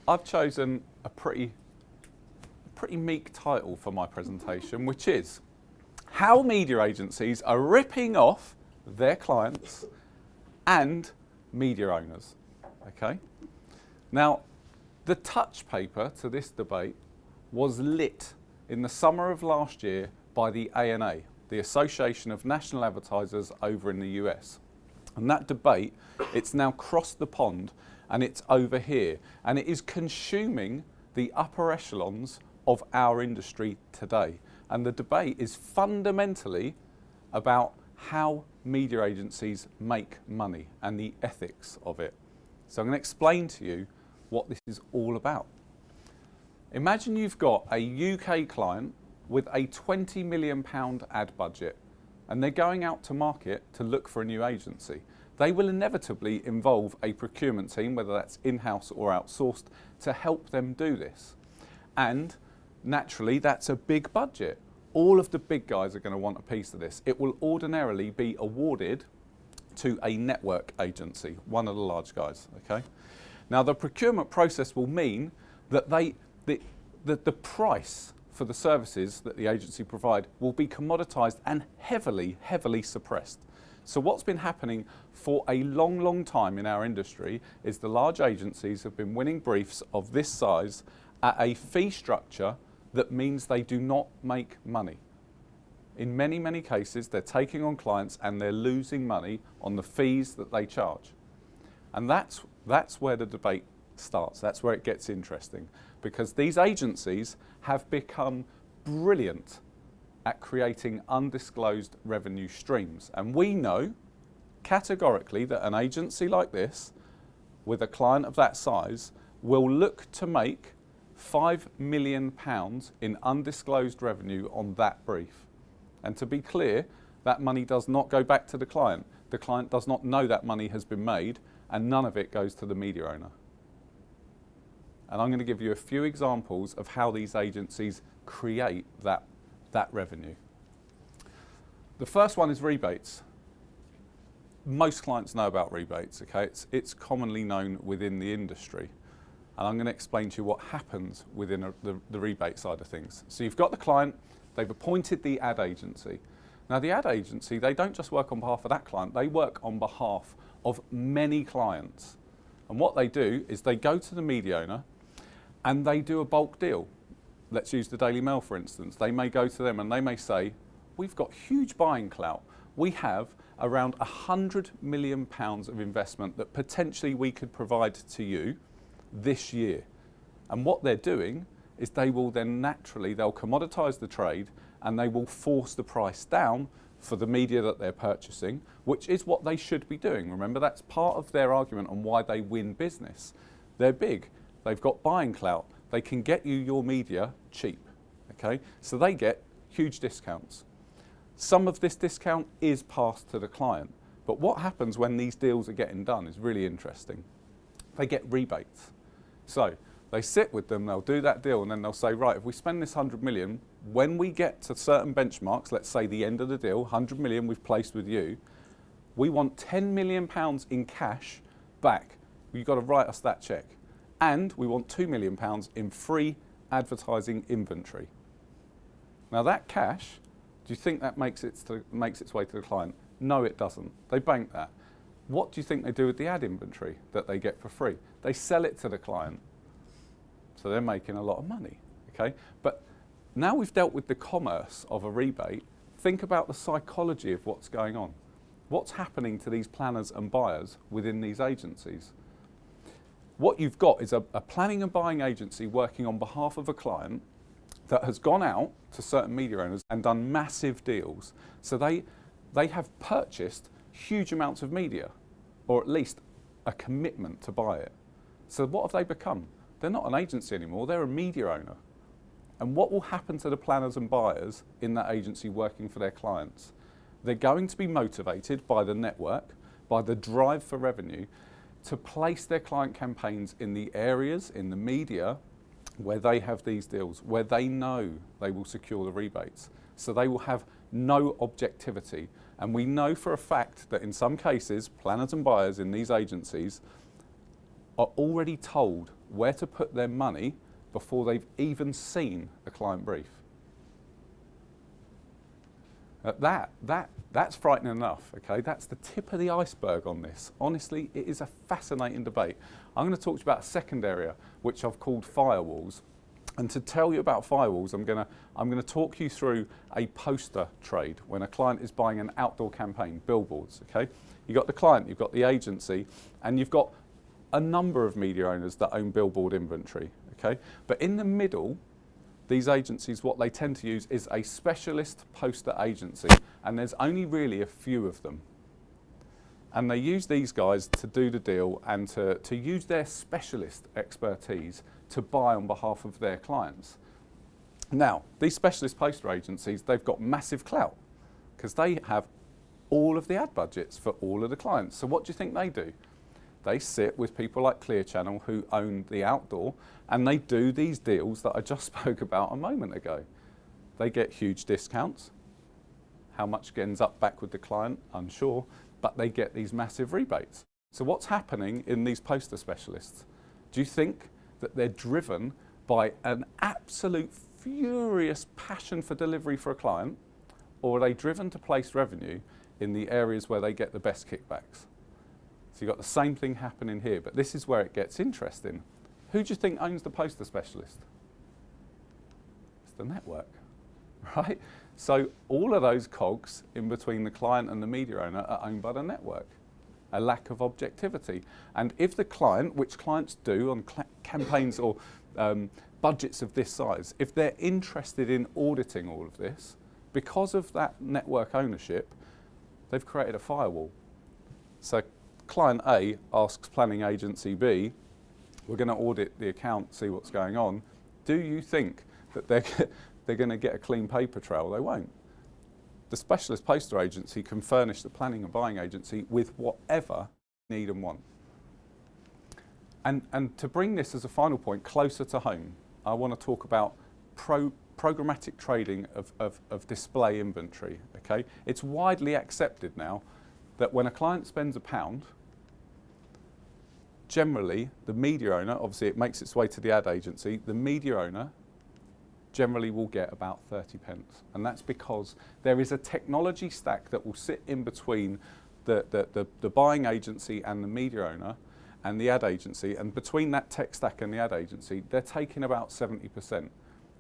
I've chosen a pretty meek title for my presentation, which is How Media Agencies Are Ripping Off Their Clients and Media Owners. Okay? Now, the touch paper to this debate was lit in the summer of last year by the ANA, the Association of National Advertisers over in the US. And that debate, it's now crossed the pond and it's over here. And it is consuming the upper echelons of our industry today. And the debate is fundamentally about how media agencies make money and the ethics of it. So I'm going to explain to you what this is all about. Imagine you've got a UK client with a £20 million ad budget and they're going out to market to look for a new agency. They will inevitably involve a procurement team, whether that's in-house or outsourced, to help them do this. And naturally, that's a big budget. All of the big guys are going to want a piece of this. It will ordinarily be awarded to a network agency, one of the large guys, okay? Now, the procurement process will mean that the price for the services that the agency provide will be commoditized and heavily suppressed. So what's been happening for a long time in our industry is the large agencies have been winning briefs of this size at a fee structure that means they do not make money. In many cases, they're taking on clients and they're losing money on the fees that they charge. And that's where the debate starts. That's where it gets interesting, because these agencies have become brilliant at creating undisclosed revenue streams. And we know categorically that an agency like this, with a client of that size, will look to make £5 million in undisclosed revenue on that brief. And to be clear, that money does not go back to the client. The client does not know that money has been made, and none of it goes to the media owner. And I'm going to give you a few examples of how these agencies create that revenue. The first one is rebates. Most clients know about rebates, okay? It's commonly known within the industry. And I'm going to explain to you what happens within the rebate side of things. So you've got the client, they've appointed the ad agency. Now the ad agency, they don't just work on behalf of that client, they work on behalf of many clients. And what they do is they go to the media owner and they do a bulk deal. Let's use the Daily Mail for instance. They may go to them and they may say, we've got huge buying clout. We have around £100 million of investment that potentially we could provide to you this year. And what they're doing is they will then naturally, they'll commoditize the trade and they will force the price down for the media that they're purchasing, which is what they should be doing. Remember, that's part of their argument on why they win business. They're big, they've got buying clout, they can get you your media cheap, okay? So they get huge discounts. Some of this discount is passed to the client, but what happens when these deals are getting done is really interesting. They get rebates. So they sit with them, they'll do that deal, and then they'll say, right, if we spend this 100 million, when we get to certain benchmarks, let's say the end of the deal, 100 million we've placed with you, we want £10 million in cash back. You've got to write us that check. And we want £2 million in free advertising inventory. Now that cash, do you think that makes its way to the client? No, it doesn't. They bank that. What do you think they do with the ad inventory that they get for free? They sell it to the client. So they're making a lot of money, okay? But now we've dealt with the commerce of a rebate, think about the psychology of what's going on. What's happening to these planners and buyers within these agencies? What you've got is a planning and buying agency working on behalf of a client that has gone out to certain media owners and done massive deals. So they have purchased huge amounts of media, or at least a commitment to buy it. So what have they become? They're not an agency anymore, they're a media owner. And what will happen to the planners and buyers in that agency working for their clients? They're going to be motivated by the network, by the drive for revenue, to place their client campaigns in the areas, in the media, where they have these deals, where they know they will secure the rebates. So they will have no objectivity. And we know for a fact that in some cases, planners and buyers in these agencies are already told where to put their money before they've even seen a client brief. That's frightening enough, okay? That's the tip of the iceberg on this. Honestly, it is a fascinating debate. I'm going to talk to you about a second area, which I've called firewalls. And to tell you about firewalls, I'm going to talk you through a poster trade when a client is buying an outdoor campaign, billboards, okay? You've got the client, you've got the agency, and you've got a number of media owners that own billboard inventory, okay? But in the middle, these agencies, what they tend to use is a specialist poster agency, and there's only really a few of them. And they use these guys to do the deal and to use their specialist expertise to buy on behalf of their clients. Now, these specialist poster agencies, they've got massive clout because they have all of the ad budgets for all of the clients. So what do you think they do? They sit with people like Clear Channel who own the outdoor, and they do these deals that I just spoke about a moment ago. They get huge discounts. How much ends up back with the client, unsure, but they get these massive rebates. So what's happening in these poster specialists? Do you think that they're driven by an absolute furious passion for delivery for a client, or are they driven to place revenue in the areas where they get the best kickbacks? So you've got the same thing happening here, but this is where it gets interesting. Who do you think owns the poster specialist? It's the network, right? So all of those cogs in between the client and the media owner are owned by the network. A lack of objectivity. And if the client, which clients do on campaigns or budgets of this size, if they're interested in auditing all of this, because of that network ownership, they've created a firewall. So client A asks planning agency B, we're going to audit the account, see what's going on. Do you think that they're going to get a clean paper trail? They won't. The specialist poster agency can furnish the planning and buying agency with whatever they need and want. And to bring this as a final point closer to home, I want to talk about programmatic trading of display inventory. Okay, it's widely accepted now that when a client spends £1, generally the media owner, obviously it makes its way to the ad agency, the media owner generally will get about 30 pence. And that's because there is a technology stack that will sit in between the buying agency and the media owner and the ad agency, and between that tech stack and the ad agency, they're taking about 70%.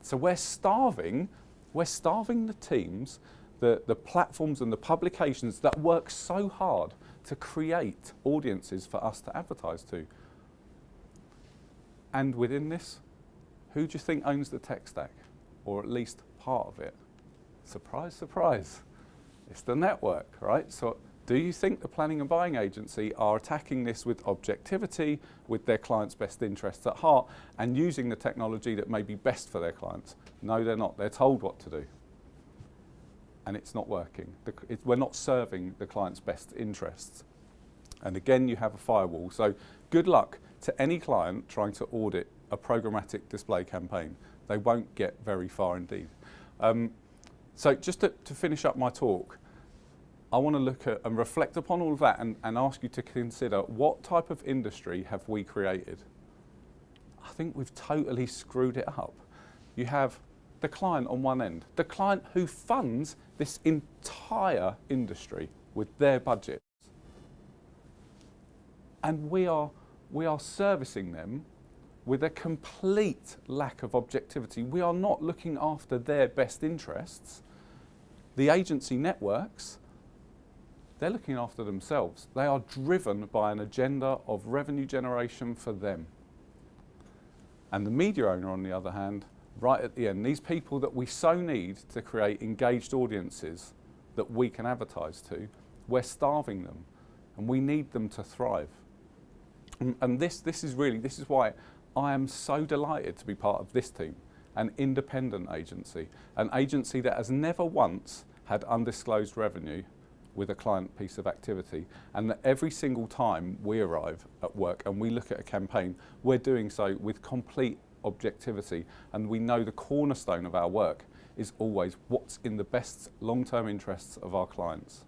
So we're starving the teams, the platforms and the publications that work so hard to create audiences for us to advertise to. And within this, who do you think owns the tech stack? Or at least part of it? Surprise, surprise. It's the network, right? So do you think the planning and buying agency are attacking this with objectivity, with their clients' best interests at heart, and using the technology that may be best for their clients? No, they're not. They're told what to do. And it's not working. We're not serving the client's best interests. And again, you have a firewall. So good luck to any client trying to audit a programmatic display campaign. They won't get very far indeed. So just to finish up my talk, I want to look at and reflect upon all of that and ask you to consider what type of industry have we created? I think we've totally screwed it up. You have the client on one end, the client who funds this entire industry with their budgets. And we are servicing them with a complete lack of objectivity. We are not looking after their best interests. The agency networks, they're looking after themselves. They are driven by an agenda of revenue generation for them. And the media owner, on the other hand, right at the end, these people that we so need to create engaged audiences that we can advertise to, we're starving them, and we need them to thrive. And this is why I am so delighted to be part of this team, an independent agency, an agency that has never once had undisclosed revenue with a client piece of activity, and that every single time we arrive at work and we look at a campaign, we're doing so with complete objectivity, and we know the cornerstone of our work is always what's in the best long-term interests of our clients.